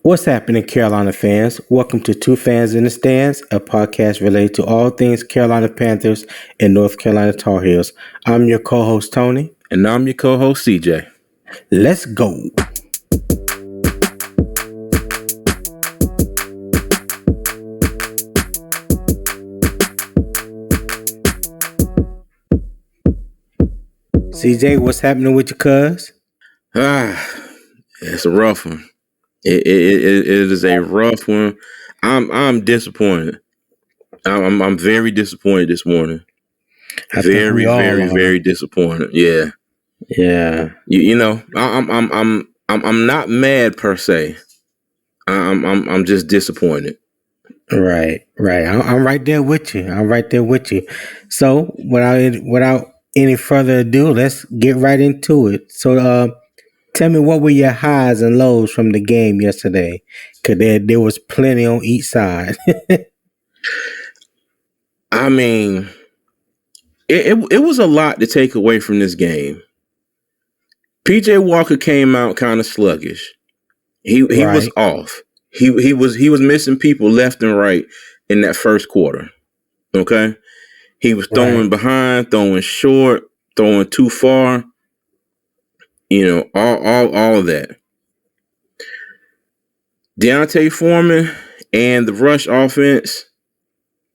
What's happening, Carolina fans? Welcome to Two Fans in the Stands, a podcast related to all things Carolina Panthers and North Carolina Tar Heels. I'm your co-host, Tony. And I'm your co-host, CJ. Let's go. CJ, what's happening with your cuz? It's a rough one. It is a rough one. I'm disappointed. I'm very disappointed this morning. Very disappointed. Yeah. You know, I'm not mad per se. I'm just disappointed. Right. I'm right there with you. So, without any further ado, let's get right into it. So, tell me, what were your highs and lows from the game yesterday? Because there was plenty on each side. I mean, it was a lot to take away from this game. PJ Walker came out kind of sluggish. He was off. He was missing people left and right in that first quarter. Okay, he was throwing behind, throwing short, throwing too far. You know, all of that. Deontay Foreman and the rush offense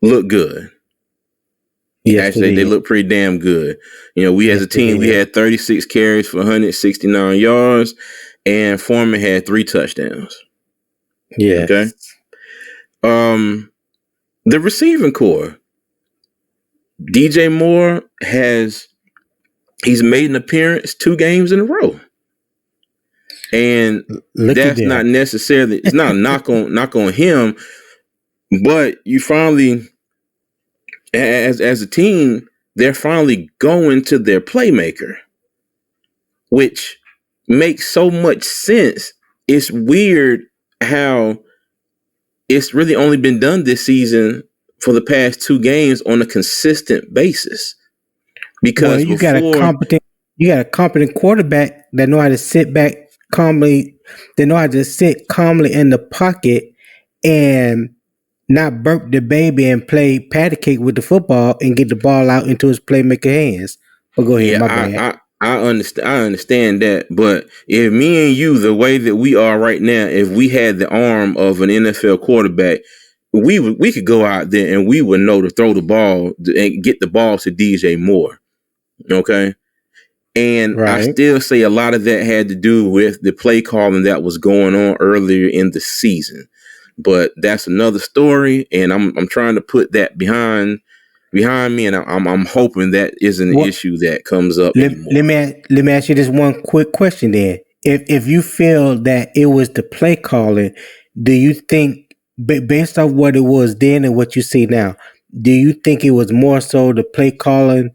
look good. Yes, actually, they look pretty damn good. You know, we as a team, we had 36 carries for 169 yards, and Foreman had 3 touchdowns. Yeah. Okay. The receiving core, DJ Moore he's made an appearance 2 games in a row. And that's not necessarily, it's not a knock on him, but you finally, as a team, they're finally going to their playmaker, which makes so much sense. It's weird how it's really only been done this season for the past 2 games on a consistent basis. Because you got a competent quarterback that know how to sit back calmly. They know how to sit calmly in the pocket and not burp the baby and play patty cake with the football and get the ball out into his playmaker hands. But go ahead, my bad. I understand that, but if me and you, the way that we are right now, if we had the arm of an NFL quarterback, we could go out there and we would know to throw the ball and get the ball to DJ Moore. Okay. And I still say a lot of that had to do with the play calling that was going on earlier in the season. But that's another story, and I'm trying to put that behind me, and I'm hoping that isn't an issue that comes up anymore. Let me ask you this one quick question then. If you feel that it was the play calling, do you think, based off what it was then and what you see now, do you think it was more so the play calling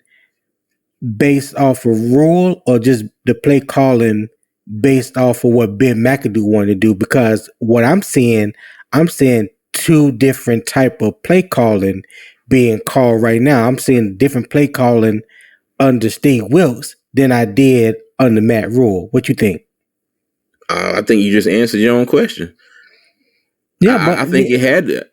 based off of rule, or just the play calling based off of what Ben McAdoo wanted to do? Because what I'm seeing 2 different type of play calling being called right now. I'm seeing different play calling under Steve Wilkes than I did under Matt Rule. What you think? I think you just answered your own question. Yeah, but I think you had to.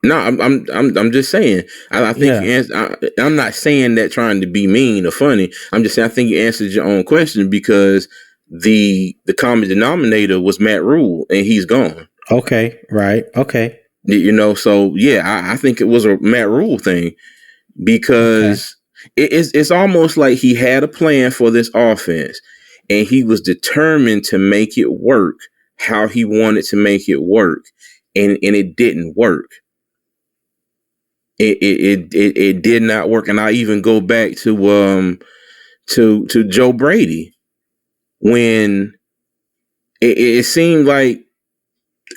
No, I'm just saying. I think you answered. I'm not saying that trying to be mean or funny. I'm just saying I think you answered your own question because the common denominator was Matt Rule and he's gone. Okay, right. Okay. You know, so yeah, I think it was a Matt Rule thing because it's almost like he had a plan for this offense and he was determined to make it work how he wanted to make it work, and it didn't work. It did not work, and I even go back to Joe Brady when it seemed like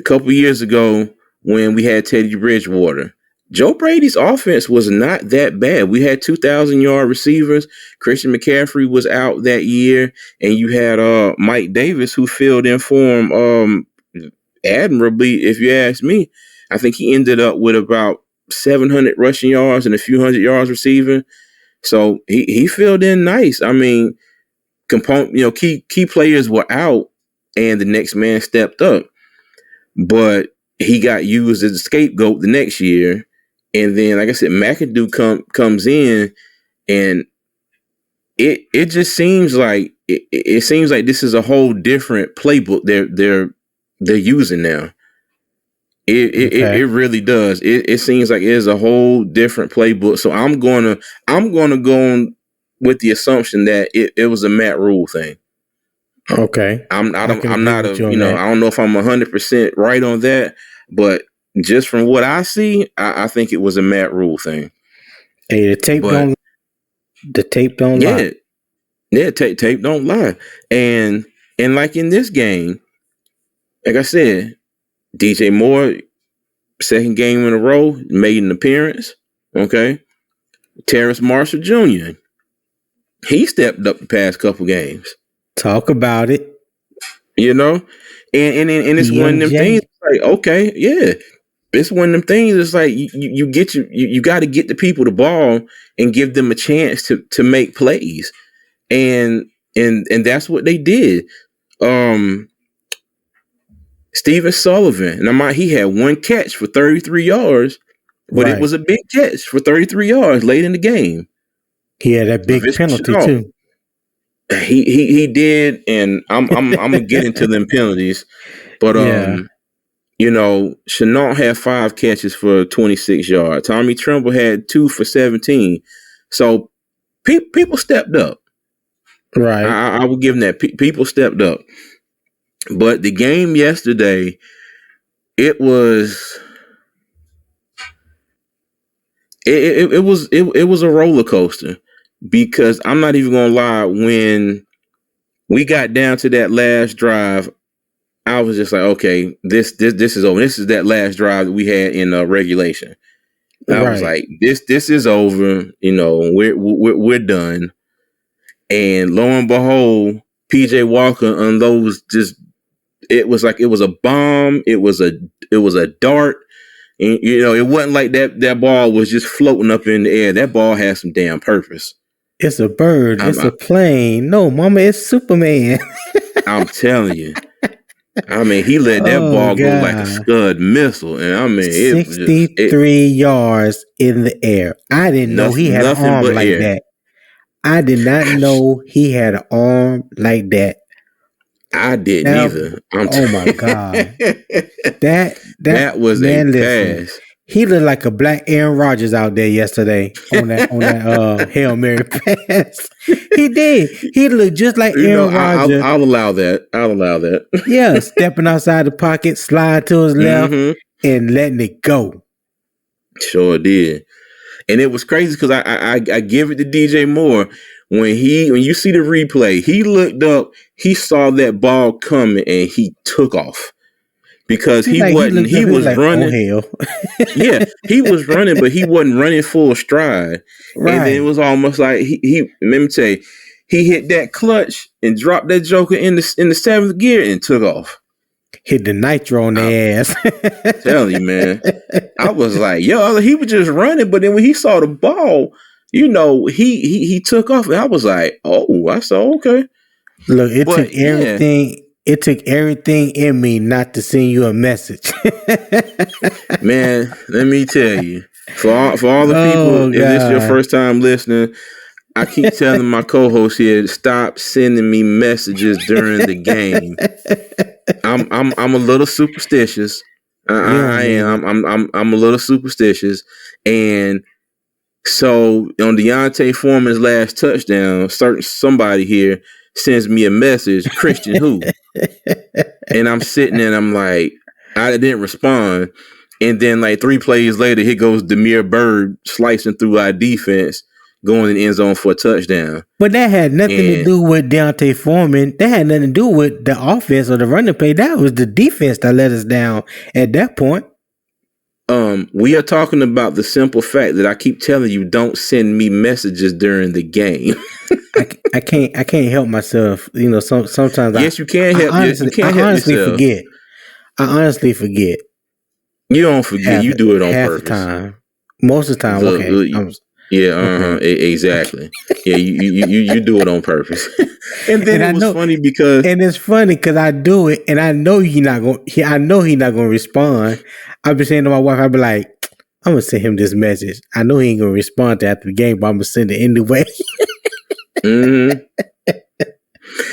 a couple years ago when we had Teddy Bridgewater. Joe Brady's offense was not that bad. We had 2,000-yard receivers. Christian McCaffrey was out that year, and you had Mike Davis, who filled in for him admirably, if you ask me. I think he ended up with about 700 rushing yards and a few hundred yards receiving. So he filled in nice. I mean, key players were out, and the next man stepped up. but he got used as a scapegoat the next year. And then, like I said, McAdoo comes in, and it just seems like it seems like this is a whole different playbook they're using now. It really does. It seems like it is a whole different playbook. So I'm gonna go on with the assumption that it was a Matt Rule thing. Okay. I don't know if I'm 100% right on that, but just from what I see, I think it was a Matt Rule thing. Hey, the tape don't lie. Yeah, tape don't lie. And like in this game, like I said, DJ Moore, second game in a row, made an appearance. Okay. Terrace Marshall Jr., he stepped up the past couple games. Talk about it. You know? And it's one of them things like, okay, yeah. It's one of them things. It's like you got to get the people the ball and give them a chance to make plays. And that's what they did. Steven Sullivan, he had one catch for 33 yards, but it was a big catch for 33 yards late in the game. He had that big penalty too. He did, and I'm gonna get into them penalties, but Chenault had 5 catches for 26 yards. Tommy Tremble had 2 for 17. So people stepped up. Right. I will give them that. People stepped up. But the game yesterday, it was a roller coaster, because I'm not even gonna lie, when we got down to that last drive, I was just like, okay, this is over. This is that last drive that we had in regulation. I was like, this is over. We're done. And lo and behold, PJ Walker unloads just. It was like it was a bomb. It was a dart. And, it wasn't like that ball was just floating up in the air. That ball has some damn purpose. It's a bird. It's a plane. No, mama, it's Superman. I'm telling you. He let that ball go like a Scud missile. And 63 yards in the air. I didn't know he had an arm like that. I did not know he had an arm like that. I didn't either. Oh my God. That was a pass. He looked like a black Aaron Rodgers out there yesterday on that Hail Mary pass. He did. He looked just like Aaron Rodgers. I'll allow that. Yeah, stepping outside the pocket, slide to his left, and letting it go. Sure did. And it was crazy because I give it to DJ Moore. When you see the replay, he looked up, he saw that ball coming, and he took off. Because he was running. Oh, hell. Yeah, he was running, but he wasn't running full stride. Right. And then it was almost like he let me tell you, he hit that clutch and dropped that joker in the 7th gear and took off. Hit the nitro on their ass. Tell you, man. I was like, yo, he was just running, but then when he saw the ball, he took off, and I was like, oh, I saw, okay. Look, it took everything. Yeah. It took everything in me not to send you a message. Man, let me tell you, for all the people, if this is your first time listening, I keep telling my co-host here, stop sending me messages during the game. I'm a little superstitious. I am. I'm a little superstitious, and so on Deontay Foreman's last touchdown, somebody here sends me a message, Christian who? And I'm sitting there and I'm like, I didn't respond. And then like 3 plays later, here goes Demir Bird slicing through our defense, going in the end zone for a touchdown. But that had nothing to do with Deontay Foreman. That had nothing to do with the offense or the running play. That was the defense that let us down at that point. We are talking about the simple fact that I keep telling you, don't send me messages during the game. I can't help myself. Sometimes. Yes, you can help. I honestly forget. I honestly forget. You don't forget. You do it on half purpose. The time. Most of the time. Look, okay. Yeah, exactly. Yeah, you do it on purpose. And then And it I was know, funny because and it's funny because I do it, and I know I know he not gonna respond. I've been saying to my wife, I be like, I'm gonna send him this message. I know he ain't gonna respond to after the game, but I'm gonna send it anyway.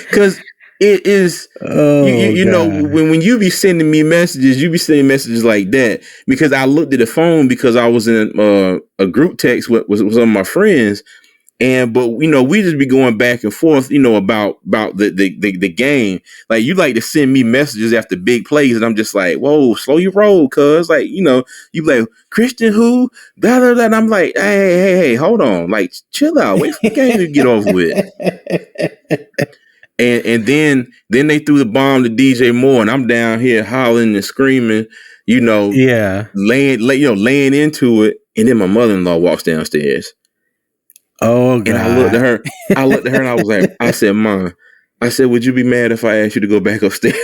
because it is Oh you know God. when you be sending me messages, you be sending messages like that because I looked at the phone because I was in a group text with some of my friends. But we just be going back and forth, about the game. Like you like to send me messages after big plays, and I'm just like, whoa, slow your roll, cuz you be like Christian who, blah blah blah. And I'm like, hey, hold on, like chill out, wait for the game to get over with. And then they threw the bomb to DJ Moore, and I'm down here hollering and screaming, Yeah. laying into it, and then my mother-in-law walks downstairs. Oh God. And I looked at her and I was like, I said, Mom, I said, would you be mad if I asked you to go back upstairs?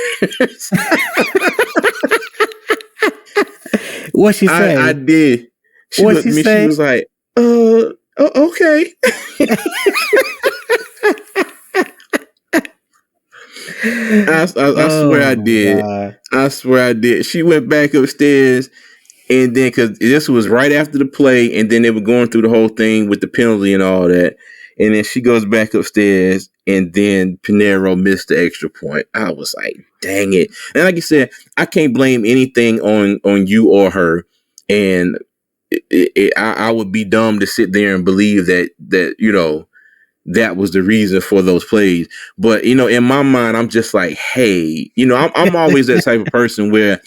What she say? I did. She looked at me, she was like, okay. I swear I did. God. I swear I did. She went back upstairs, and then because this was right after the play, and then they were going through the whole thing with the penalty and all that. And then she goes back upstairs, and then Pinheiro missed the extra point. I was like, dang it. And like you said, I can't blame anything on you or her. And I would be dumb to sit there and believe that that was the reason for those plays. But, in my mind, I'm just like, hey, I'm always that type of person where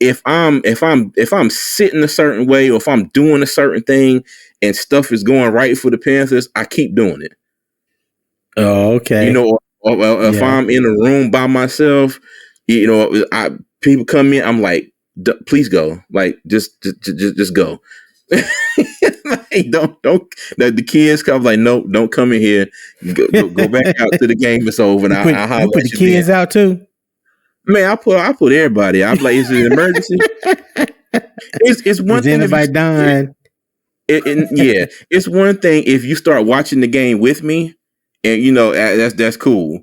if I'm sitting a certain way, or if I'm doing a certain thing and stuff is going right for the Panthers, I keep doing it. Oh, okay. Or if I'm in a room by myself, people come in, I'm like, please go, like just go. Like, don't the kids come, like, nope, don't come in here. Go back out to the game. It's over. And You put the kids out too? Man, I put everybody out. I'm like, is it an emergency? It's one thing if anybody dying. Yeah, it's one thing if you start watching the game with me, and that's cool.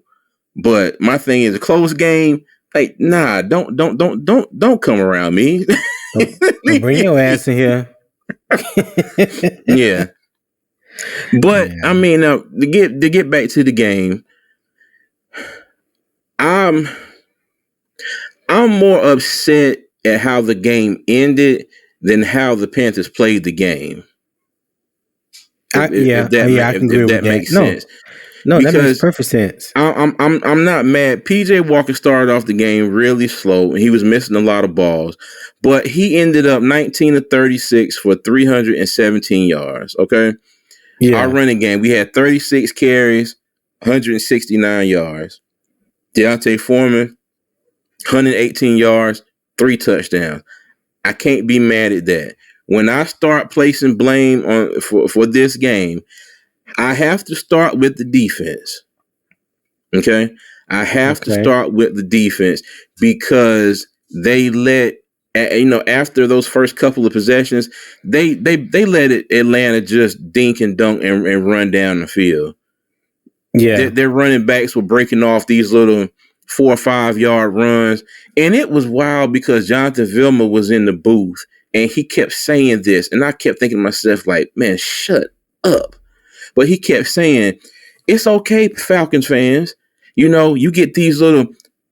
But my thing is a close game. Like, nah, don't come around me. Don't bring your ass in here. Yeah, but I mean, to get back to the game, I'm more upset at how the game ended than how the Panthers played the game. I can agree with that. Makes sense. No, because that makes perfect sense. I'm not mad. PJ Walker started off the game really slow, and he was missing a lot of balls, but he ended up 19 of 36 for 317 yards. Okay, our running game, we had 36 carries, 169 yards. Deontay Foreman, 118 yards, 3 touchdowns. I can't be mad at that. When I start placing blame for this game, I have to start with the defense. Okay? I have to start with the defense because they let after those first couple of possessions, they let Atlanta just dink and dunk and run down the field. Yeah. Their running backs were breaking off these little 4 or 5 yard runs. And it was wild because Jonathan Vilma was in the booth and he kept saying this. And I kept thinking to myself, like, man, shut up. But he kept saying, it's okay, Falcons fans. You get these little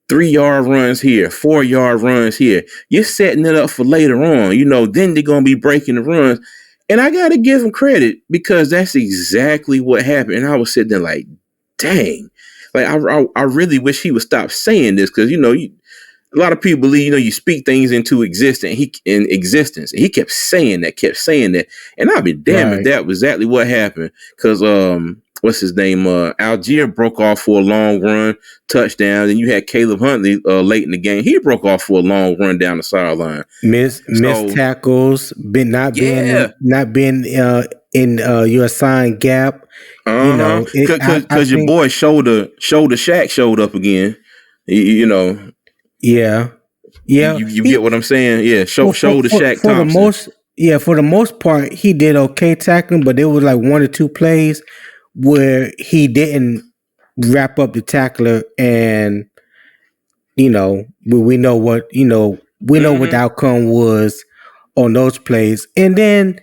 3-yard runs here, 4-yard runs here. You're setting it up for later on. Then they're going to be breaking the runs. And I got to give him credit because that's exactly what happened. And I was sitting there like, dang. Like, I really wish he would stop saying this because, a lot of people believe, you speak things into existence. He kept saying that. And I'd be damned if that was exactly what happened. Because what's his name? Algier broke off for a long run, touchdown. And you had Caleb Huntley late in the game. He broke off for a long run down the sideline. Missed tackles, not being in your assigned gap. Because your boy shoulder Shack showed up again. Yeah. You get what I'm saying? Yeah. Shoulder Shaq Thompson. Yeah, for the most part, he did okay tackling, but there was like one or two plays where he didn't wrap up the tackler, and we know what we know what the outcome was on those plays. And then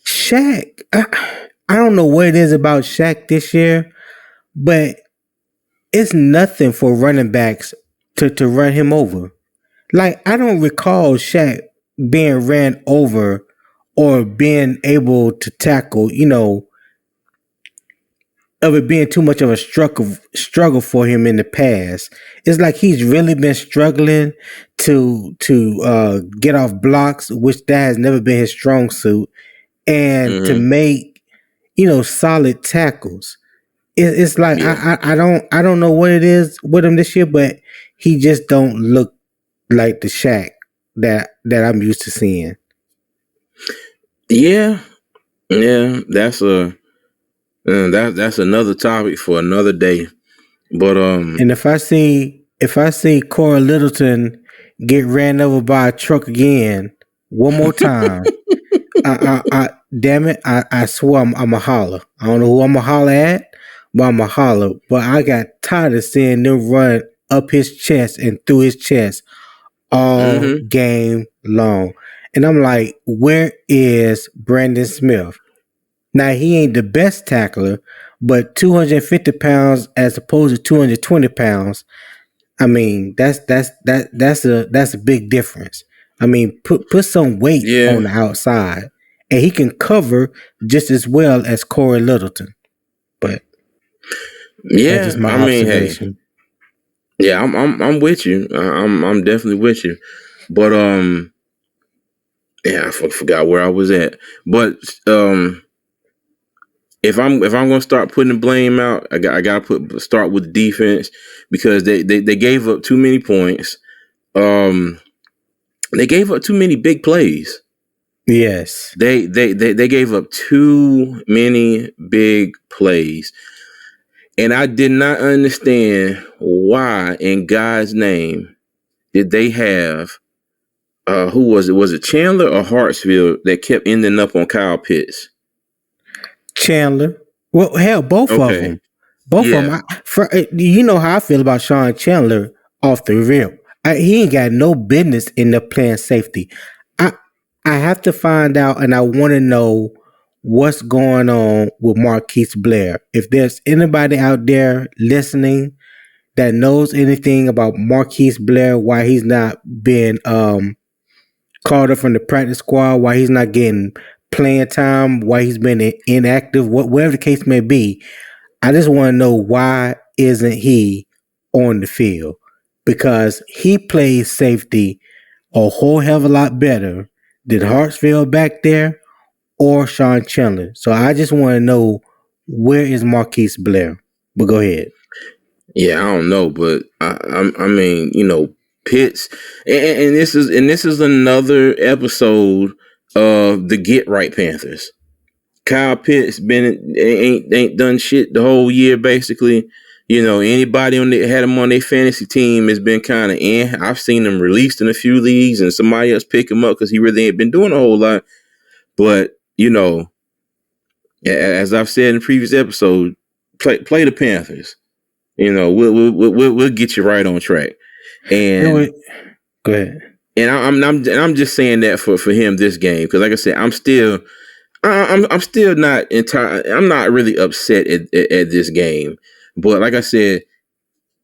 Shaq, I don't know what it is about Shaq this year, but it's nothing for running backs to run him over. Like, I don't recall Shaq being ran over or being able to tackle, of it being too much of a struggle for him in the past. It's like he's really been struggling to get off blocks, which that has never been his strong suit, and to make solid tackles. It's like I don't know what it is with him this year, but he just don't look like the Shaq that I'm used to seeing. Yeah, that's that's another topic for another day. But and if I see Corey Littleton get ran over by a truck again one more time, I damn it, I swear I'm a holler. I don't know who I'm a holler at, but I'm a holler. But I got tired of seeing them run up his chest and through his chest all game long. And I'm like, where is Brandon Smith? Now, he ain't the best tackler, but 250 pounds as opposed to 220 pounds. I mean, that's a big difference. I mean, put some weight on the outside, and he can cover just as well as Corey Littleton. But that's just my observation. Hey, yeah, I'm with you. I'm definitely with you. But I forgot where I was at. But if I'm gonna start putting the blame out, I gotta start with the defense, because they gave up too many points. They gave up too many big plays. Yes. They gave up too many big plays. And I did not understand why in God's name did they have who was it? Was it Chandler or Hartsfield that kept ending up on Kyle Pitts? Chandler. Well, hell, both of them. Both of them. You know how I feel about Sean Chandler off the rip. He ain't got no business in the playing safety. I have to find out, and I want to know what's going on with Marquise Blair. If there's anybody out there listening that knows anything about Marquise Blair, why he's not been called up from the practice squad, why he's not getting playing time, why he's been inactive, whatever the case may be, I just want to know, why isn't he on the field? Because he plays safety a whole hell of a lot better than Hartsfield back there or Sean Chandler. So I just want to know, where is Marquise Blair? But go ahead. Yeah, I don't know, but I mean, Pitts, and this is another episode of the Get Right Panthers. Kyle Pitts ain't done shit the whole year, basically. Anybody had him on their fantasy team has been kind of I've seen him released in a few leagues, and somebody else pick him up because he really ain't been doing a whole lot. But as I've said in the previous episode, play the Panthers. We'll get you right on track. And go ahead. And I'm just saying that for him this game, because like I said, I'm still not entirely. I'm not really upset at this game, but like I said,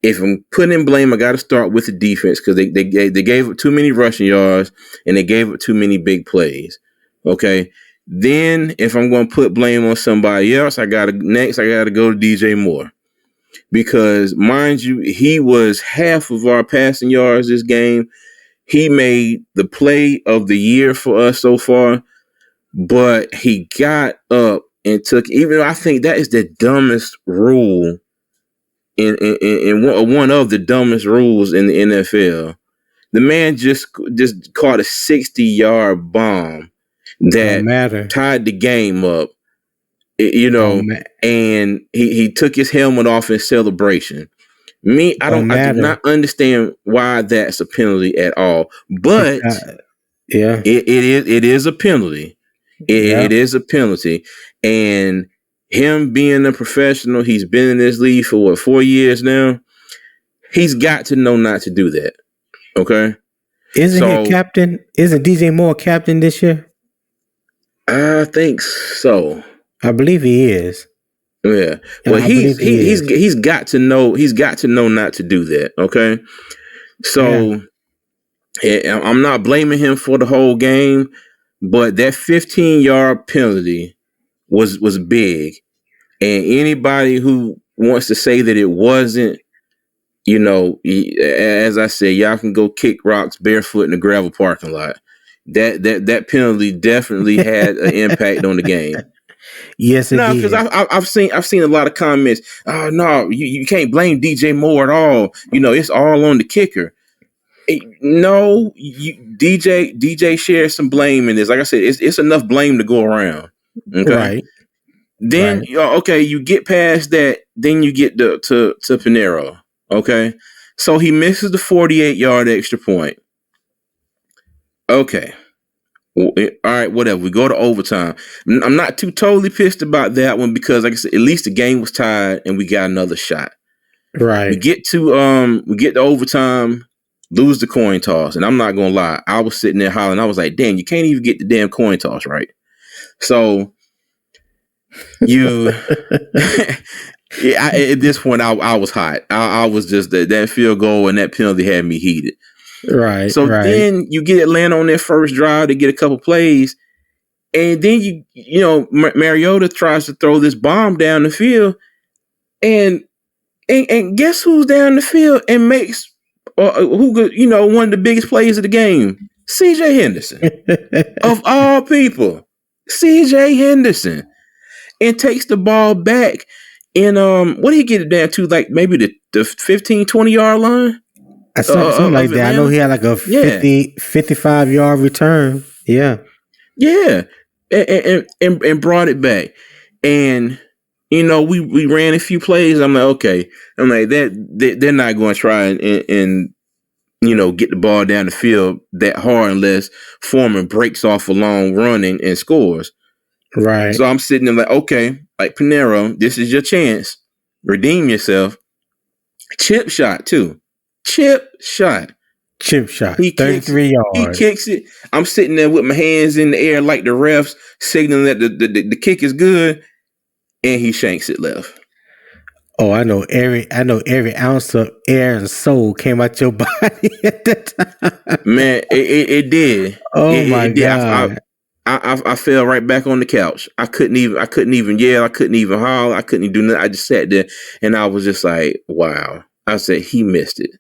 if I'm putting in blame, I got to start with the defense, because they gave up too many rushing yards and they gave up too many big plays. Okay, then if I'm going to put blame on somebody else, I got to go to DJ Moore, because mind you, he was half of our passing yards this game. He made the play of the year for us so far, but he got up and took, even though I think that is the dumbest rule in one of the dumbest rules in the NFL. The man just caught a 60-yard bomb that tied the game up, and he took his helmet off in celebration. I do not understand why that's a penalty at all. But Yeah. It is a penalty. Yeah. It is a penalty. And him being a professional, he's been in this league for what, 4 years now? He's got to know not to do that. Okay? Isn't he captain? Isn't DJ Moore captain this year? I think so. I believe he is. Yeah. And Well, he's got to know not to do that. Okay. So I'm not blaming him for the whole game, but that 15-yard penalty was big. And anybody who wants to say that it wasn't, as I said, y'all can go kick rocks barefoot in the gravel parking lot. That penalty definitely had an impact on the game. Yes, it did. Because I've seen a lot of comments. Oh no, you can't blame DJ Moore at all. It's all on the kicker. No, DJ shares some blame in this. Like I said, it's enough blame to go around. Okay. Right. Then you get past that. Then you get to Pinero. Okay, so he misses the 48-yard extra point. Okay. All right, whatever. We go to overtime. I'm not totally pissed about that one because, like I said, at least the game was tied and we got another shot. Right. We get to overtime, lose the coin toss, and I'm not gonna lie, I was sitting there hollering. I was like, "Damn, you can't even get the damn coin toss right." So at this point, I was hot. I was just that field goal and that penalty had me heated. Right. So then you get Atlanta on their first drive to get a couple plays, and then Mariota tries to throw this bomb down the field, and guess who's down the field and makes one of the biggest plays of the game? C.J. Henderson, of all people, C.J. Henderson, and takes the ball back, and what did he get it down to? Like maybe the 15-20-yard line. Something like that. I know he had like a 55-yard return. Yeah. Yeah. And brought it back. And, we ran a few plays. I'm like, okay. I'm like, they're not going to try and get the ball down the field that hard unless Foreman breaks off a long run and scores. Right. So I'm sitting there like, okay, like Pinero, this is your chance. Redeem yourself. Chip shot, too. Chip shot. 33 yards. He kicks it. I'm sitting there with my hands in the air like the refs signaling that the kick is good, and he shanks it left. Oh, I know every ounce of air and soul came out your body at that time. Man, it did. Oh my God. I fell right back on the couch. I couldn't even yell. I couldn't even holler. I couldn't even do nothing. I just sat there and I was just like, wow. I said, he missed it.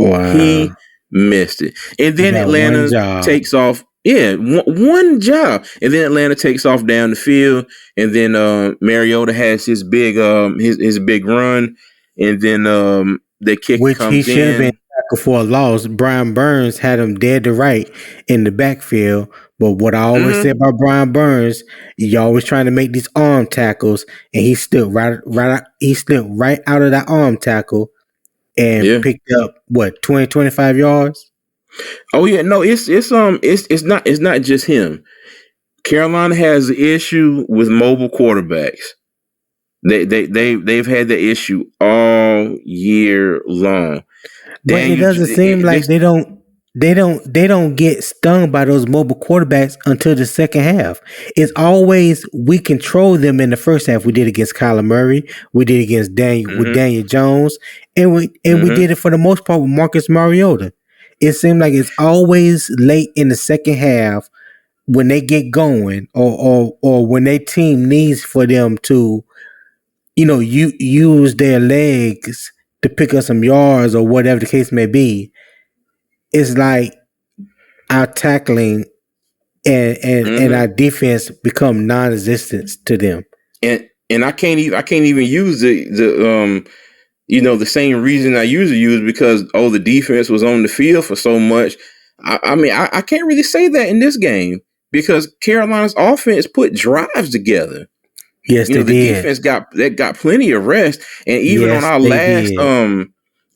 Wow. He missed it. And then Atlanta takes off. Yeah, one job. And then Atlanta takes off down the field. And then Mariota has his big his big run. And then the kick which comes he should have been tackled for a loss. Brian Burns had him dead to right in the backfield. But what I always say about Brian Burns, you're always trying to make these arm tackles, and he slipped right out of that arm tackle and picked up 20-25 yards. Oh yeah, no, it's not just him. Carolina has an issue with mobile quarterbacks. They've had the issue all year long. But it doesn't seem like they don't get stung by those mobile quarterbacks until the second half. It's always we control them in the first half. We did against Kyler Murray. We did against Daniel Jones, and we did it for the most part with Marcus Mariota. It seems like it's always late in the second half when they get going, or when their team needs for them to, use their legs to pick up some yards or whatever the case may be. It's like our tackling and our defense become non-existent to them. And I can't even use the same reason I usually use because the defense was on the field for so much. I can't really say that in this game because Carolina's offense put drives together. Yes, the defense got plenty of rest, and even on our last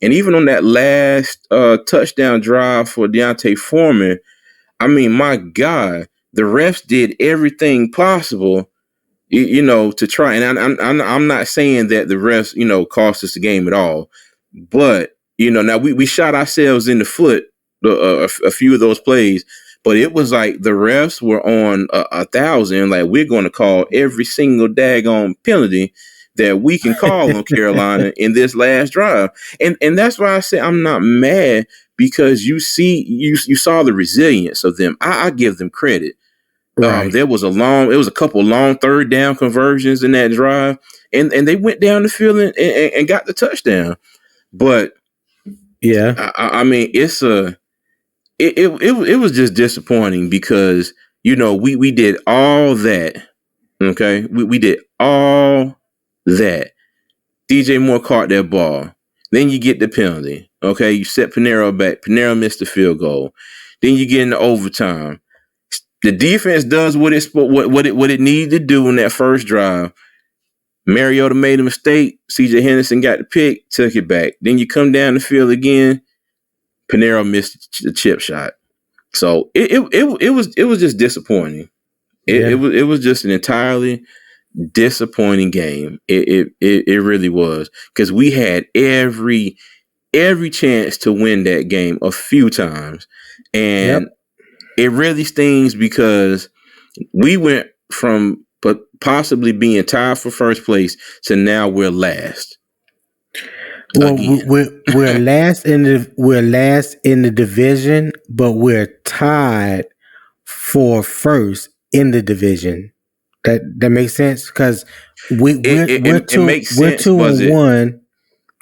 and even on that last touchdown drive for Deontay Foreman, I mean, my God, the refs did everything possible, to try. And I'm not saying that the refs, cost us the game at all, but now we shot ourselves in the foot a few of those plays. But it was like the refs were on 1,000. Like, we're going to call every single daggone penalty that we can call on Carolina in this last drive. And that's why I say I'm not mad, because you saw the resilience of them. I give them credit. Right. It was a couple long third down conversions in that drive, and they went down the field and got the touchdown. But yeah, I mean, it was just disappointing, because we did all that. Okay, we did all that. DJ Moore caught that ball. Then you get the penalty. Okay, you set Panero back. Panero missed the field goal. Then you get into overtime. The defense does what it needed to do in that first drive. Mariota made a mistake. CJ Henderson got the pick, took it back. Then you come down the field again. Panero missed the chip shot. So it was just disappointing. It was just an entirely disappointing game. It really was, because we had every chance to win that game a few times, and it really stings, because we went from possibly being tied for first place to now we're last. Well, we're last in the division, but we're tied for first in the division. That makes sense, because we're 2-1.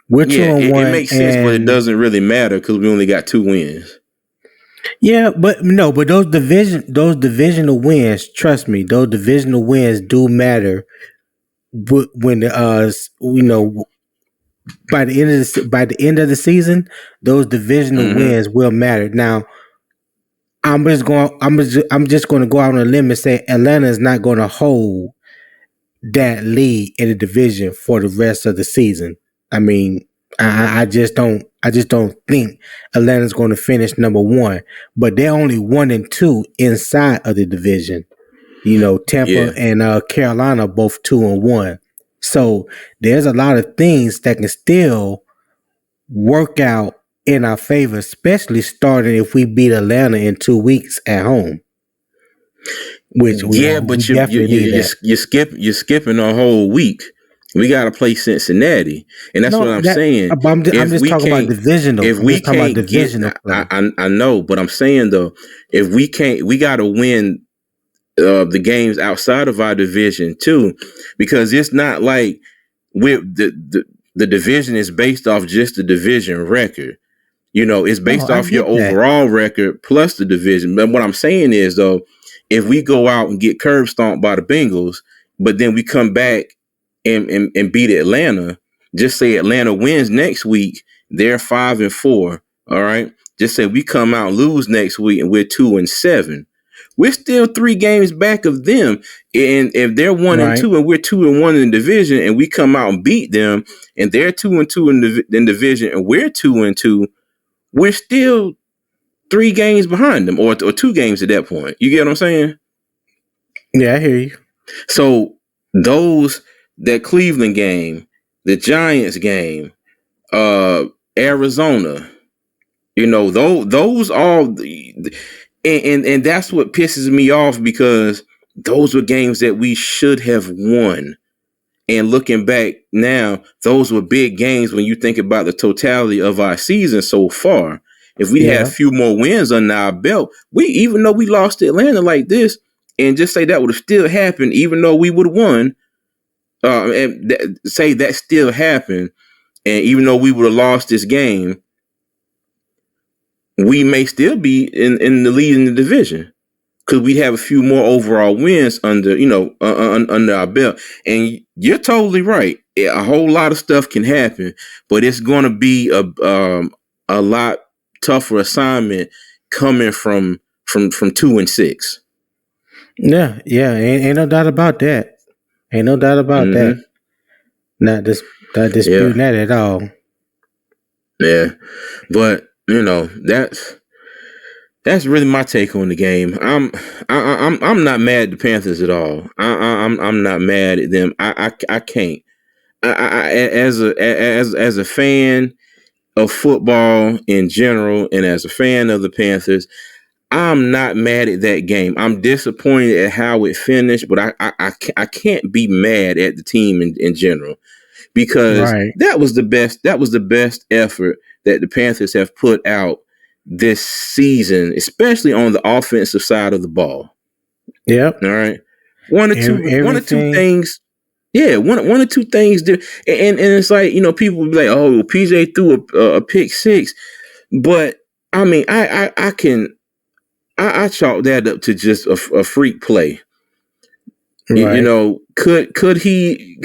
We're 2-1. It makes sense, but it doesn't really matter, because we only got 2 wins. Yeah, but those divisional wins, trust me, those divisional wins do matter when by the end of the season, those divisional wins will matter. Now, I'm just going to go out on a limb and say Atlanta is not going to hold that lead in the division for the rest of the season. I mean, I just don't think Atlanta's going to finish number 1, but they're only 1-2 inside of the division. Tampa and Carolina both 2-1. So there's a lot of things that can still work out in our favor, especially starting if we beat Atlanta in 2 weeks at home. Which you're skipping a whole week. We got to play Cincinnati, and that's what I'm saying. I'm just talking about divisional. If we can't get, I know, but I'm saying though, if we can't, we got to win the games outside of our division too, because it's not like the division is based off just the division record. It's based off your overall record plus the division. But what I'm saying is, though, if we go out and get curb stomped by the Bengals, but then we come back and beat Atlanta, just say Atlanta wins next week, they're 5-4. All right. Just say we come out and lose next week and we're 2-7. We're still 3 games back of them. And if they're 1-2 and we're 2-1 in the division, and we come out and beat them, and they're 2-2 in the division and we're 2-2, we're still 3 games behind them, or 2 games at that point. You get what I'm saying? Yeah, I hear you. So that Cleveland game, the Giants game, Arizona, those all, and that's what pisses me off, because those were games that we should have won. And looking back now, those were big games when you think about the totality of our season so far. If we had a few more wins under our belt, even though we lost to Atlanta like this, and just say that would have still happened, even though we would have won, say that still happened, and even though we would have lost this game, we may still be in the lead in the division, because we'd have a few more overall wins under our belt. And you're totally right. A whole lot of stuff can happen, but it's going to be a lot tougher assignment coming from 2-6. Yeah, ain't no doubt about that. Ain't no doubt about that. Not disputing that at all. Yeah, but that's that's really my take on the game. I'm not mad at the Panthers at all. I'm not mad at them. I can't. As a fan of football in general, and as a fan of the Panthers, I'm not mad at that game. I'm disappointed at how it finished, but I can't be mad at the team in general, because Right. that was the best effort that the Panthers have put out this season, especially on the offensive side of the ball. Yep. All right. One or two Everything. things. Yeah, one or two things did, and it's like, people will be like, oh, PJ threw a pick six, but I mean, I chalk that up to just a freak play. Right. Could he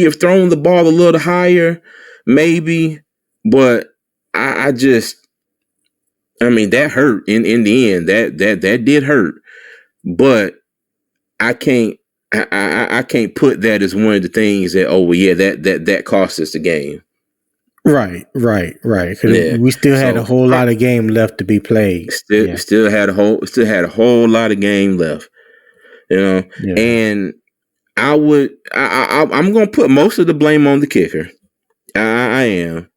have thrown the ball a little higher? Maybe, but I mean, that hurt in the end. That did hurt, but I can't I can't put that as one of the things that, oh well, yeah, that cost us the game. Right. Because Yeah. we still had a whole lot of game left to be played. Still had a whole lot of game left. Yeah. And I'm gonna put most of the blame on the kicker. I am,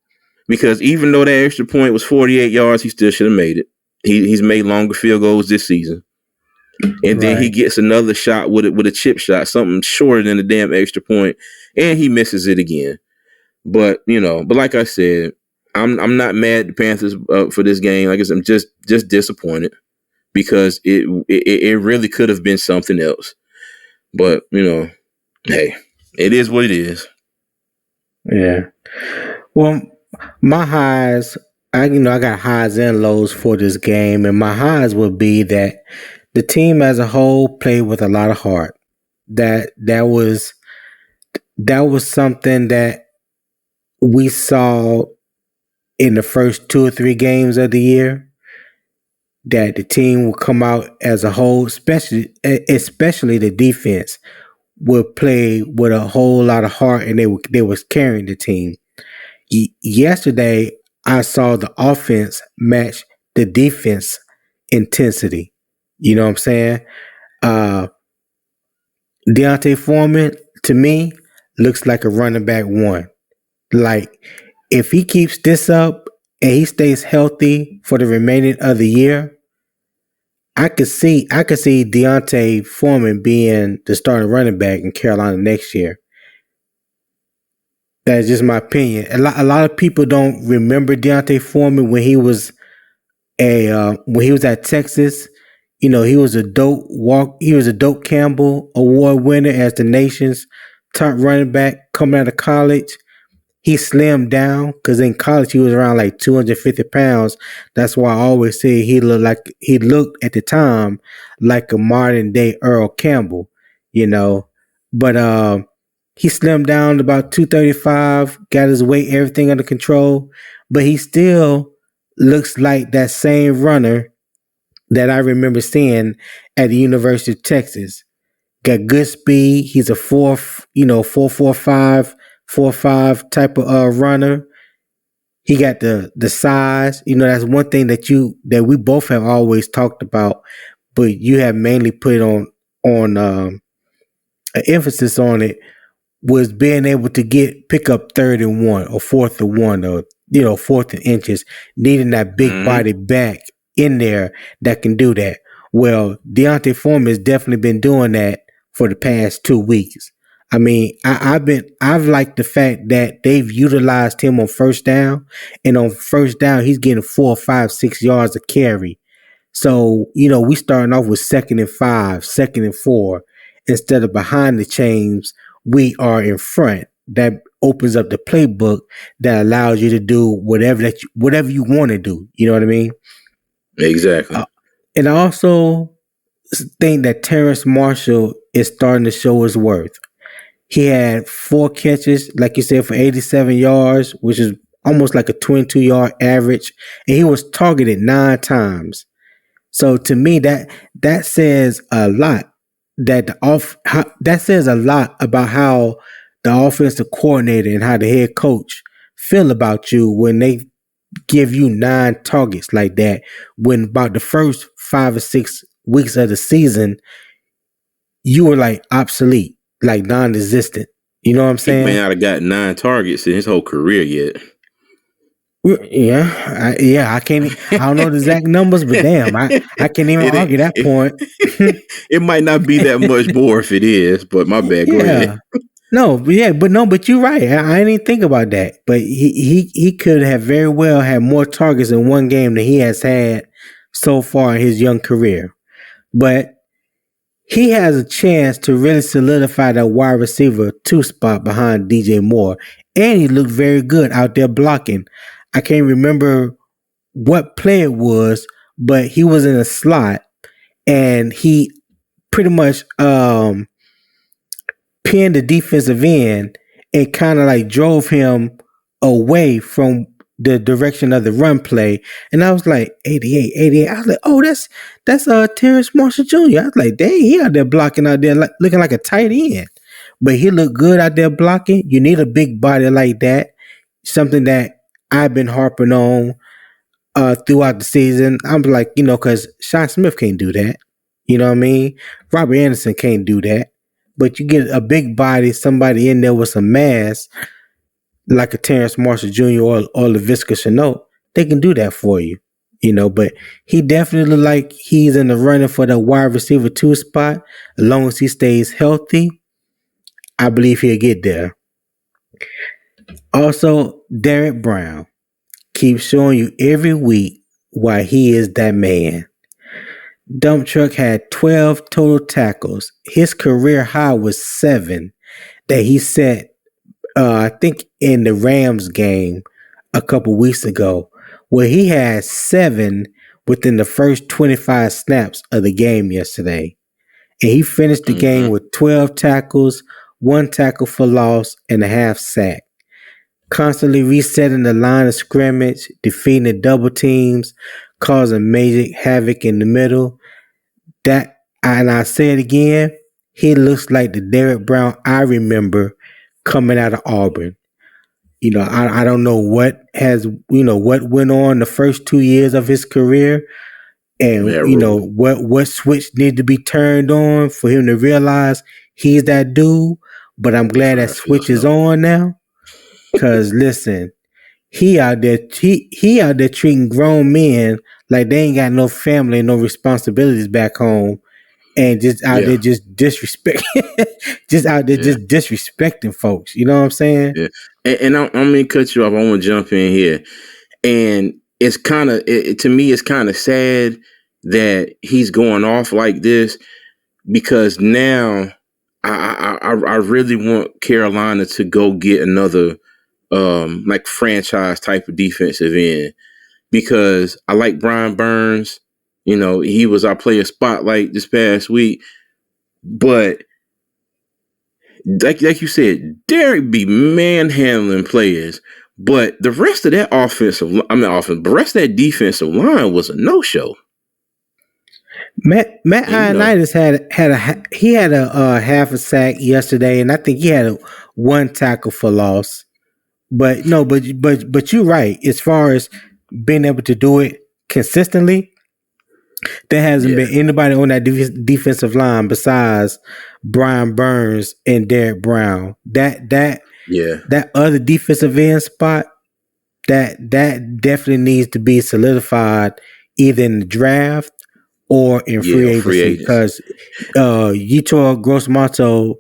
because even though that extra point was 48 yards, he still should have made it. He's made longer field goals this season. And then he gets another shot with a chip shot, something shorter than the damn extra point, and he misses it again. But like I said, I'm not mad at the Panthers for this game. Like I said, I'm just disappointed, because it really could have been something else. But hey, it is what it is. Yeah. Well, my highs, I got highs and lows for this game, and my highs would be that the team as a whole played with a lot of heart. That was something that we saw in the first 2 or 3 games of the year, that the team will come out as a whole, especially the defense, would play with a whole lot of heart, and they was carrying the team. Yesterday, I saw the offense match the defense intensity. You know what I'm saying? Deontay Foreman, to me, looks like a running back one. Like, if he keeps this up and he stays healthy for the remaining of the year, I could see Deontay Foreman being the starting running back in Carolina next year. That's just my opinion. A lot of people don't remember Deontay Foreman when he was at Texas. He was a Doak Campbell Award winner as the nation's top running back coming out of college. He slimmed down because in college he was around like 250 pounds. That's why I always say he looked at the time like a modern day Earl Campbell, But he slimmed down to about 235, got his weight, everything under control, but he still looks like that same runner that I remember seeing at the University of Texas. Got good speed. He's a 4.45, 4.5 type of runner. He got the size. That's one thing that we both have always talked about, but you have mainly put on an emphasis on it, was being able to pick up 3rd and 1 or 4th and 1 or 4th and inches, needing that big body back in there that can do that. Well, Deontay Foreman has definitely been doing that for the past 2 weeks. I mean, I've liked the fact that they've utilized him on first down, and on first down he's getting 4, 5, 6 yards of carry. So, we starting off with 2nd and 5, 2nd and 4, instead of behind the chains, we are in front. That opens up the playbook that allows you to do whatever you want to do. You know what I mean? Exactly. And I also think that Terrace Marshall is starting to show his worth. He had 4 catches, like you said, for 87 yards, which is almost like a 22-yard average, and he was targeted 9 times. So to me, that says a lot. That says a lot about how the offensive coordinator and how the head coach feel about you when they give you 9 targets like that, when about the first 5 or 6 weeks of the season, you were like obsolete, like non-existent. You know what I'm He may saying? not have got 9 targets in his whole career yet. Yeah, I can't. I don't know the exact numbers, but damn, I can't even argue that point. It might not be that much more if it is, but my bad. Go ahead. Yeah, but you're right. I didn't even think about that. But he could have very well had more targets in one game than he has had so far in his young career. But he has a chance to really solidify that wide receiver 2 spot behind DJ Moore, and he looked very good out there blocking. I can't remember what play it was, but he was in a slot and he pretty much pinned the defensive end and kind of like drove him away from the direction of the run play. And I was like, 88, 88. I was like, oh, that's Terrence Marshall Jr. I was like, dang, he out there blocking out there like, looking like a tight end. But he looked good out there blocking. You need a big body like that. Something that I've been harping on throughout the season. I'm like, because Sean Smith can't do that. You know what I mean? Robert Anderson can't do that. But you get a big body, somebody in there with some mass, like a Terrence Marshall Jr. or LaVisca Chenault, they can do that for you. But he definitely look like he's in the running for the wide receiver 2 spot. As long as he stays healthy, I believe he'll get there. Also, Derek Brown keeps showing you every week why he is that man. Dump Truck had 12 total tackles. His career high was 7 that he set, I think, in the Rams game a couple weeks ago, where he had 7 within the first 25 snaps of the game yesterday. And he finished the game with 12 tackles, 1 tackle for loss, and a half sack. Constantly resetting the line of scrimmage, defeating the double teams, causing major havoc in the middle. And I say it again, he looks like the Derek Brown I remember coming out of Auburn. I don't know what what went on the first 2 years of his career, and what switch needed to be turned on for him to realize he's that dude. But I'm glad that switch is on now. Cause listen, he out there treating grown men like they ain't got no family and no responsibilities back home, and just out there just disrespecting folks. You know what I'm saying? Yeah. And I'm gonna cut you off. I want to jump in here, and it's kind of to me, it's kind of sad that he's going off like this, because now I really want Carolina to go get another like franchise type of defensive end, because I like Brian Burns. He was our player spotlight this past week, but like you said, Derek be manhandling players, but the rest of that the rest of that defensive line was a no-show. Matt Ioannidis had a half a sack yesterday, and I think he had a 1 tackle for loss. But no, but you're right. As far as being able to do it consistently, there hasn't been anybody on that defensive line besides Brian Burns and Derek Brown. That other defensive end spot, that definitely needs to be solidified either in the draft or in free agency, because Yetur Gross-Mato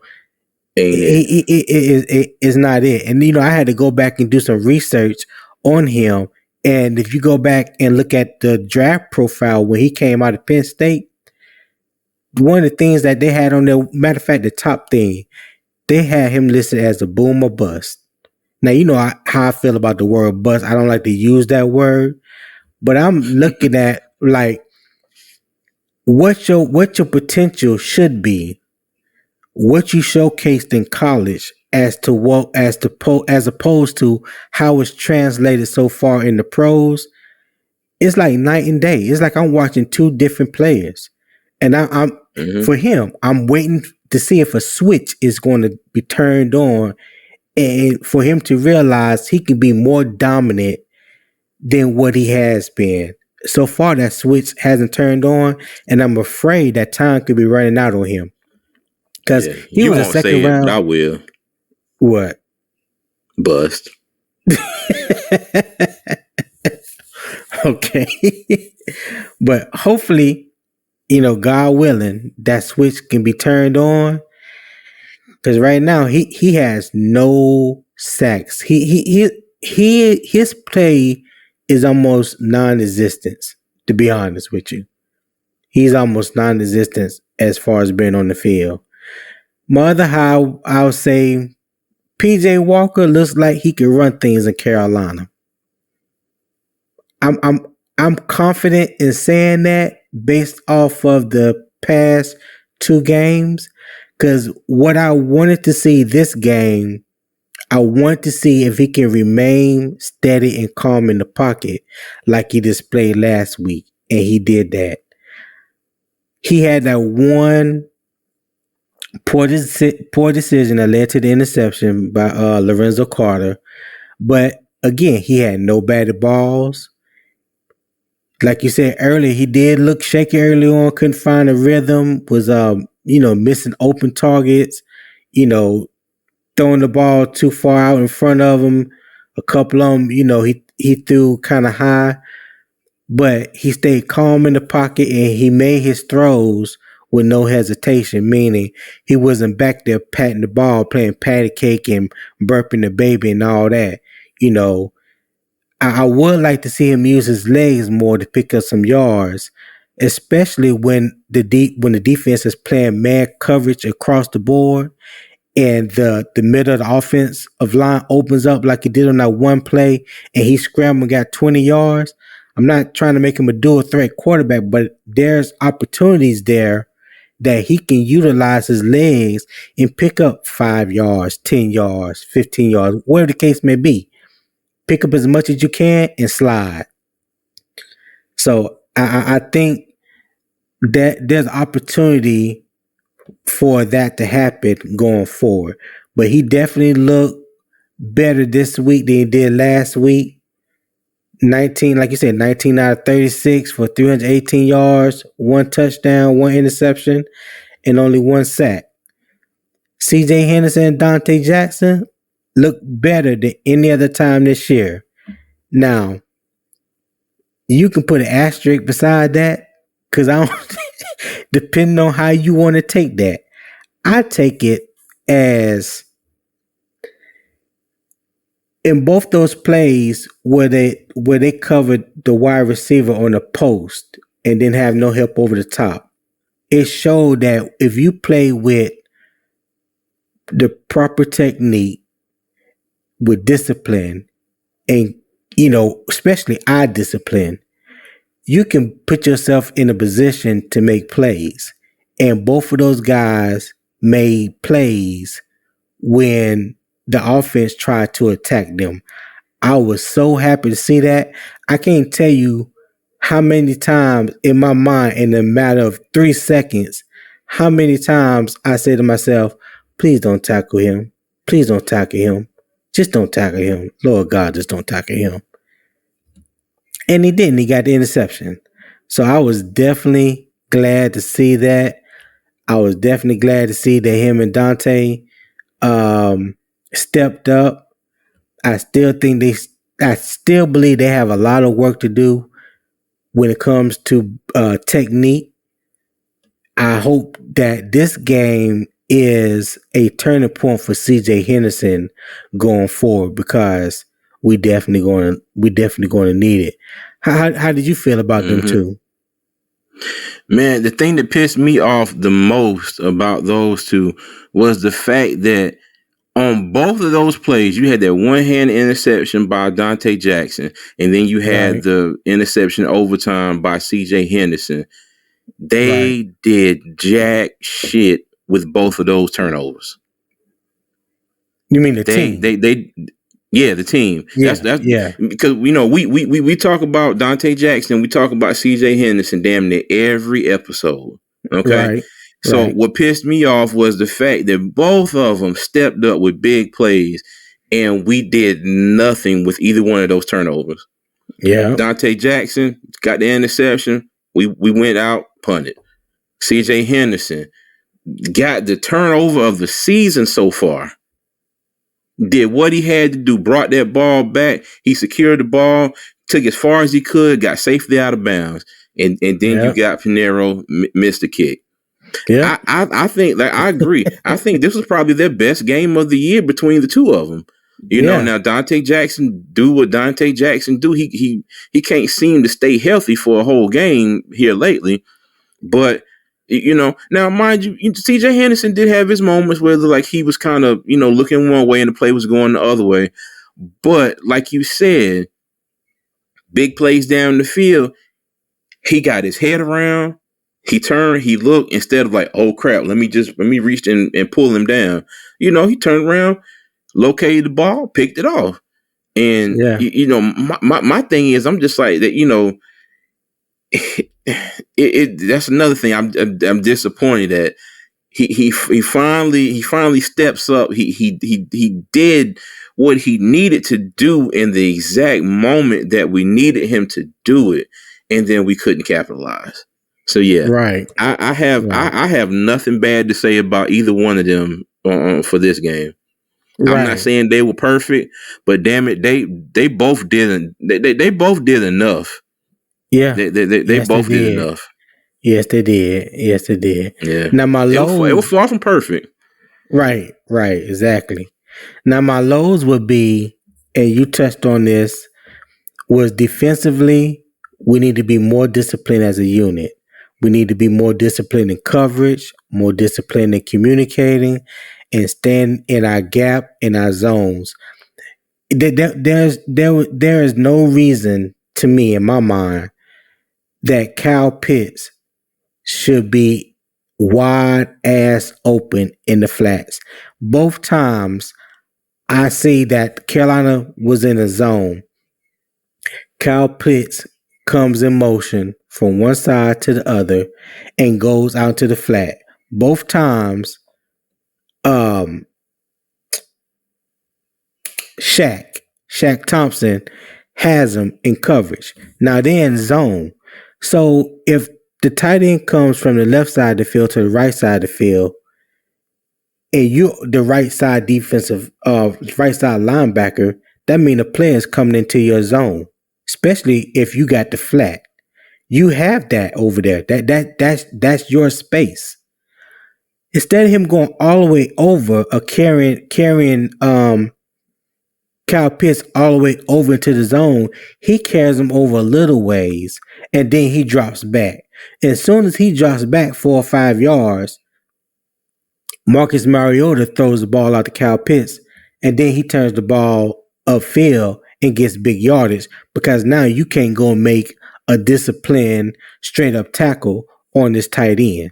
is not it. And I had to go back and do some research on him. And if you go back and look at the draft profile when he came out of Penn State, one of the things that they had on there, matter of fact, the top thing, they had him listed as a boom or bust. Now, how I feel about the word bust. I don't like to use that word, but I'm looking at like what your potential should be, what you showcased in college as opposed to how it's translated so far in the pros. It's like night and day. It's like I'm watching 2 different players, and I'm for him, I'm waiting to see if a switch is going to be turned on, and for him to realize he can be more dominant than what he has been. so far that switch hasn't turned on, and I'm afraid that time could be running out on him because Yeah, he you was a won't second say it, but round. I will. What? Bust. Okay, but hopefully, God willing, that switch can be turned on. Because right now he has no sacks. His play is almost non-existent. To be honest with you, he's almost non-existent as far as being on the field. My other high, I'll say, PJ Walker looks like he can run things in Carolina. I'm I'm I'm confident in saying that based off of the past two games. Because what I wanted to see this game, I want to see if he can remain steady and calm in the pocket like he displayed last week. And he did that. He had that one poor decision that led to the interception by Lorenzo Carter. But again, he had no batted balls. Like you said earlier, he did look shaky early on, couldn't find a rhythm, was missing open targets, you know, throwing the ball too far out in front of him. A couple of them, he threw kind of high, but he stayed calm in the pocket and he made his throws with no hesitation, meaning he wasn't back there patting the ball, playing patty cake and burping the baby and all that. You know, I would like to see him use his legs more to pick up some yards, especially when when the defense is playing man coverage across the board and the middle of the offensive line opens up like he did on that one play and he scrambled and got 20 yards. I'm not trying to make him a dual threat quarterback, but there's opportunities there that he can utilize his legs and pick up 5 yards, 10 yards, 15 yards, whatever the case may be. Pick up as much as you can and slide. So I think that there's opportunity for that to happen going forward. But he definitely looked better this week than he did last week. 19, like you said, 19 out of 36 for 318 yards, one touchdown, one interception, and only one sack. CJ Henderson and Dante Jackson look better than any other time this year. Now, you can put an asterisk beside that because I don't, depending on how you want to take that. I take it as in both those plays where they covered the wide receiver on the post and didn't have no help over the top. It showed that if you play with the proper technique, with discipline, and especially eye discipline, you can put yourself in a position to make plays. And both of those guys made plays when the offense tried to attack them. I was so happy to see that. I can't tell you how many times in my mind, in a matter of 3 seconds, how many times I said to myself, please don't tackle him. Please don't tackle him. Just don't tackle him. Lord God, just don't tackle him. And he didn't. He got the interception. So I was definitely glad to see that. I was definitely glad to see that him and Dante stepped up. I still believe they have a lot of work to do when it comes to technique. I hope that this game is a turning point for CJ Henderson going forward because we definitely going to need it. How did you feel about them two? Man, the thing that pissed me off the most about those two was the fact that on both of those plays, you had that one-hand interception by Dante Jackson, and then you had the interception overtime by CJ Henderson. They did jack shit with both of those turnovers. You mean the team? Yeah, the team. Yeah, that's because we talk about Dante Jackson, we talk about CJ Henderson damn near every episode. Okay. So what pissed me off was the fact that both of them stepped up with big plays and we did nothing with either one of those turnovers. Yeah. Dante Jackson got the interception. We went out, punted. CJ Henderson got the turnover of the season so far. Did what he had to do, brought that ball back. He secured the ball, took as far as he could, got safely out of bounds. And then you got Pinero missed the kick. Yeah. I think that I agree. I think this was probably their best game of the year between the two of them. You know, now Dante Jackson do what Dante Jackson do. He can't seem to stay healthy for a whole game here lately. But you know, now mind you, CJ Henderson did have his moments where like he was kind of, you know, looking one way and the play was going the other way. But like you said, big plays down the field, he got his head around, he turned, he looked, instead of like, oh crap, let me reach and pull him down. You know, he turned around, located the ball, picked it off. And you know, my thing is, I'm just like that, you know, that's another thing I'm disappointed that he finally steps up. He did what he needed to do in the exact moment that we needed him to do it, and then we couldn't capitalize. So yeah, right. I have nothing bad to say about either one of them for this game. Right. I'm not saying they were perfect, but damn it, they both did they both did enough. Yeah, they both did enough. Yes, they did. Yes, they did. Yeah. Now my lows, it was far from perfect. Right, exactly. Now my lows would be, and you touched on this, was defensively, we need to be more disciplined as a unit. We need to be more disciplined in coverage, more disciplined in communicating, and stand in our gap, in our zones. There is no reason to me, in my mind, that Kyle Pitts should be wide ass open in the flats. Both times I see that Carolina was in a zone, Kyle Pitts comes in motion from one side to the other and goes out to the flat. Both times, Shaq Thompson has him in coverage. Now they're in zone. So if the tight end comes from the left side of the field to the right side of the field, and you the right side defensive right side linebacker, that means the player is coming into your zone, especially if you got the flat. You have that over there. That's your space. Instead of him going all the way over or carrying Kyle Pitts all the way over into the zone, he carries him over a little ways, and then he drops back. And as soon as he drops back 4 or 5 yards, Marcus Mariota throws the ball out to Kyle Pitts, and then he turns the ball upfield and gets big yardage, because now you can't go and make a disciplined straight up tackle on this tight end.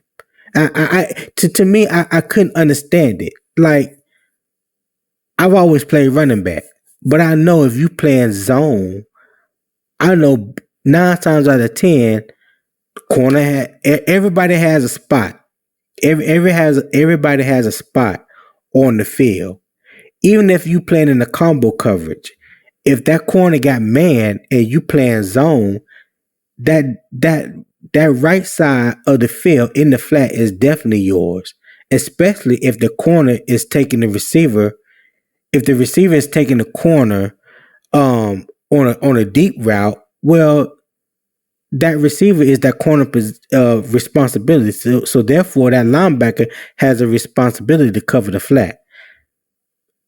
To me, I couldn't understand it. Like, I've always played running back, but I know if you play in zone, I know 9 times out of 10, everybody has a spot. Everybody has a spot on the field. Even if you playing in the combo coverage, if that corner got man and you playing zone, that right side of the field in the flat is definitely yours. Especially if the corner is taking the receiver. If the receiver is taking the corner on a deep route, well, that receiver is that corner responsibility. So therefore, that linebacker has a responsibility to cover the flat.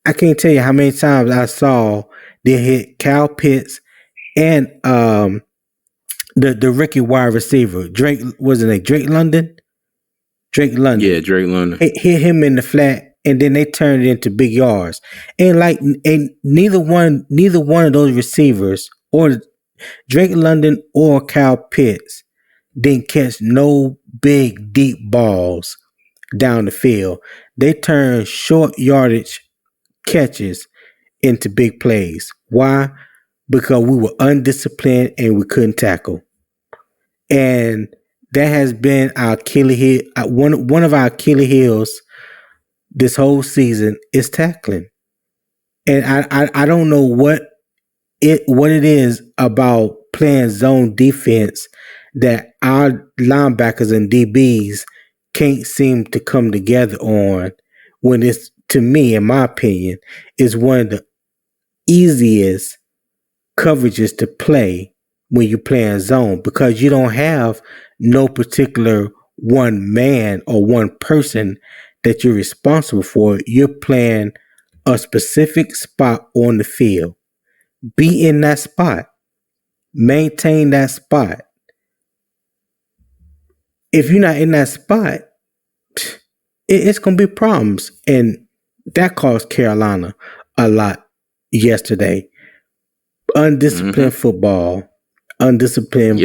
I can't tell you how many times I saw they hit Kyle Pitts and the rookie wide receiver, Drake, was it Drake London? Drake London. Yeah, Drake London. Hit him in the flat, and then they turned it into big yards. And neither one of those receivers, or Drake London or Kyle Pitts, didn't catch no big deep balls down the field. They turned short yardage catches into big plays. Why? Because we were undisciplined and we couldn't tackle. And that has been our Achilles heel. One of our Achilles heels this whole season is tackling. And I don't know what what it is about playing zone defense that our linebackers and DBs can't seem to come together on, when it's, to me, in my opinion, is one of the easiest coverages to play when you play in zone, because you don't have no particular one man or one person that you're responsible for. You're playing a specific spot on the field. Be in that spot. Maintain that spot. If you're not in that spot, it's going to be problems. And that cost Carolina a lot yesterday. Undisciplined football. Undisciplined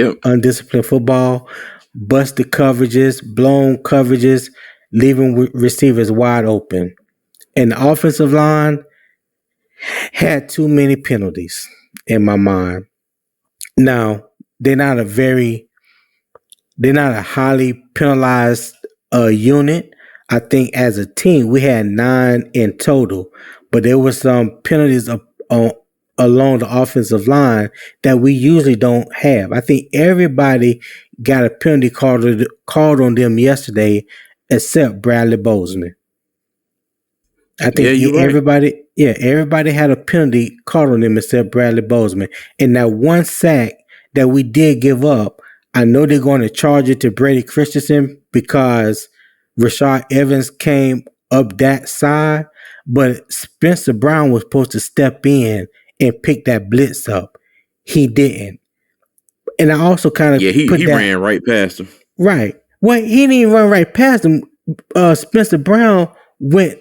football. Busted coverages. Blown coverages. Leaving receivers wide open. And the offensive line had too many penalties in my mind. Now, they're not a highly penalized unit. I think as a team, we had 9 in total, but there were some penalties along the offensive line that we usually don't have. I think everybody got a penalty called on them yesterday, except Bradley Bozeman. I think everybody had a penalty called on them except Bradley Bozeman. And that one sack that we did give up, I know they're going to charge it to Brady Christensen because Rashad Evans came up that side, but Spencer Brown was supposed to step in and pick that blitz up. He didn't. And I also kind of he ran right past him. Right. Well, he didn't even run right past him. Spencer Brown went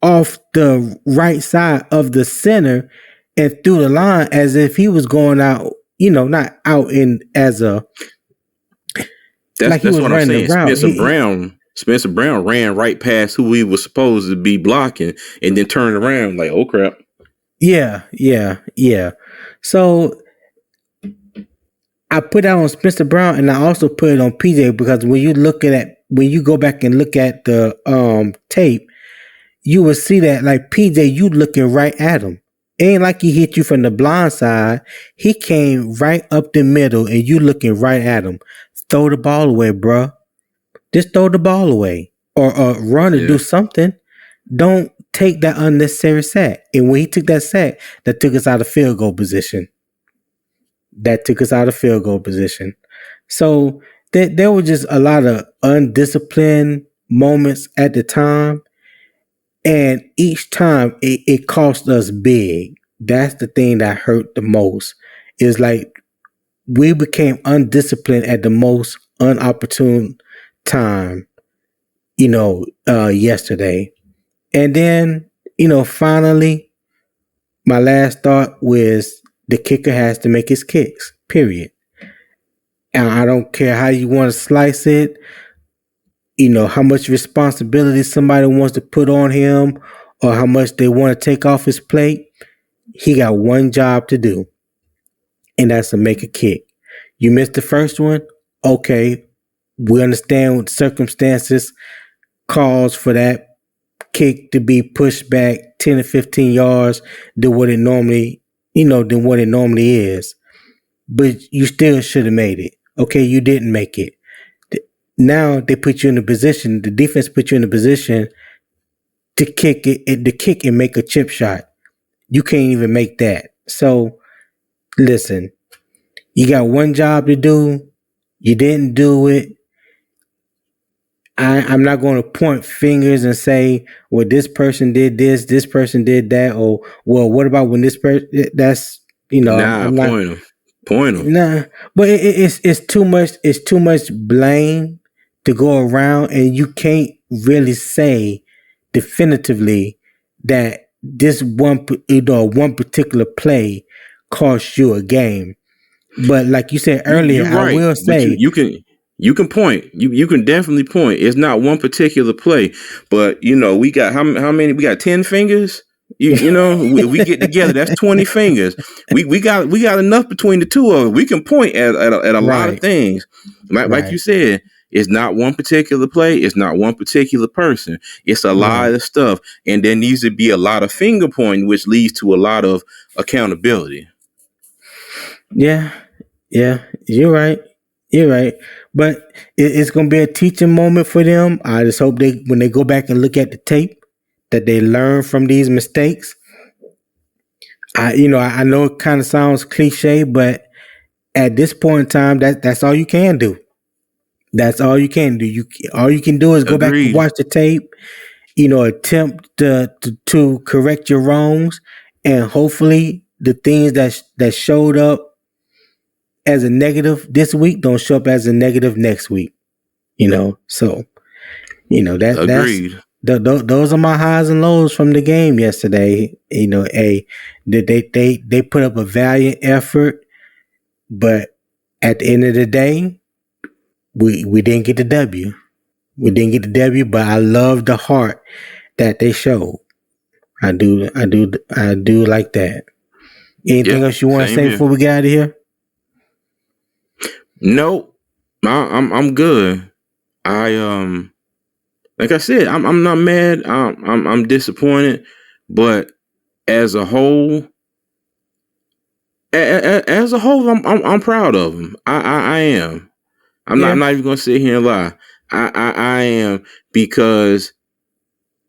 off the right side of the center and through the line as if he was going out, not out in as a. That's what I'm saying. Spencer Brown ran right past who he was supposed to be blocking and then turned around like, oh crap. Yeah. So I put that on Spencer Brown, and I also put it on PJ because when you go back and look at the tape, you will see that like PJ, you looking right at him. It ain't like he hit you from the blind side. He came right up the middle, and you looking right at him. Throw the ball away, bruh. Just throw the ball away or run or do something. Don't take that unnecessary sack. And when he took that sack, that took us out of field goal position. So there were just a lot of undisciplined moments at the time. And each time it cost us big. That's the thing that hurt the most. Is like we became undisciplined at the most unopportune time, yesterday. And then, finally, my last thought was the kicker has to make his kicks, period. And I don't care how you want to slice it, how much responsibility somebody wants to put on him or how much they want to take off his plate. He got one job to do, and that's to make a kick. You missed the first one? Okay, we understand what circumstances calls for that kick to be pushed back 10 to 15 yards than what it normally is. But you still should have made it. Okay, you didn't make it. Now they put you in a position, the defense put you in a position to kick and make a chip shot. You can't even make that. So, listen, you got one job to do. You didn't do it. I'm not going to point fingers and say, well, this person did this person did that, or, well, what about when this person, that's, I'm not. Point them. Nah, but it's too much blame to go around, and you can't really say definitively that this one particular play cost you a game. But like you said earlier, right. I will say you can point. You can definitely point. It's not one particular play, but we got how many? We got 10 fingers. We get together. That's 20 fingers. We got enough between the two of us. We can point at a lot of things. Like you said, it's not one particular play. It's not one particular person. It's a lot of stuff, and there needs to be a lot of finger pointing, which leads to a lot of accountability. Yeah, yeah, you're right. You're right. But it's going to be a teaching moment for them. I just hope they, when they go back and look at the tape, that they learn from these mistakes. I know it kind of sounds cliche, but at this point in time, that's all you can do. That's all you can do. All you can do is go back and Agreed. watch the tape. Attempt to correct your wrongs, and hopefully the things that showed up as a negative this week don't show up as a negative next week. So that's Agreed. those are my highs and lows from the game yesterday. They put up a valiant effort, but at the end of the day, we didn't get the W. We didn't get the W, but I love the heart that they showed. I do like that. Anything Yeah, else you want to same say here. before we get out of here? Nope. I'm good. I like I said, I'm not mad. I'm disappointed, but as a whole, I'm proud of them. I am. I'm not even gonna sit here and lie. I am, because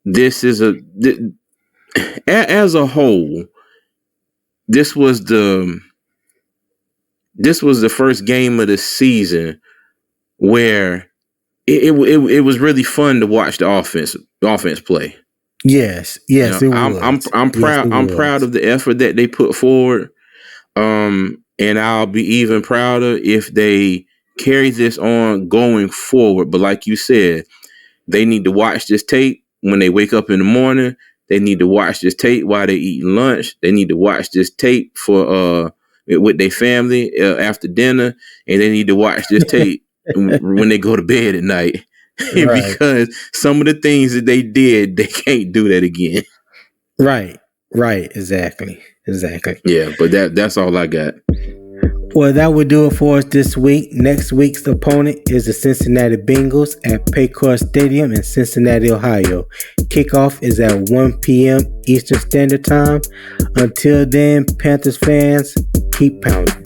this is as a whole, this was the first game of the season where it was really fun to watch the offense play. Yes, it was. I'm Yes, proud. it I'm was. proud of the effort that they put forward. And I'll be even prouder if they carry this on going forward. But like you said, they need to watch this tape when they wake up in the morning. They need to watch this tape while they eat lunch. They need to watch this tape for with their family after dinner, and they need to watch this tape when they go to bed at night. Right. Because some of the things that they did, they can't do that again. Right. Exactly. Yeah, but that's all I got. Well, that would do it for us this week. Next week's opponent is the Cincinnati Bengals at Paycor Stadium in Cincinnati, Ohio. Kickoff is at 1 p.m. Eastern Standard Time. Until then, Panthers fans, keep pounding.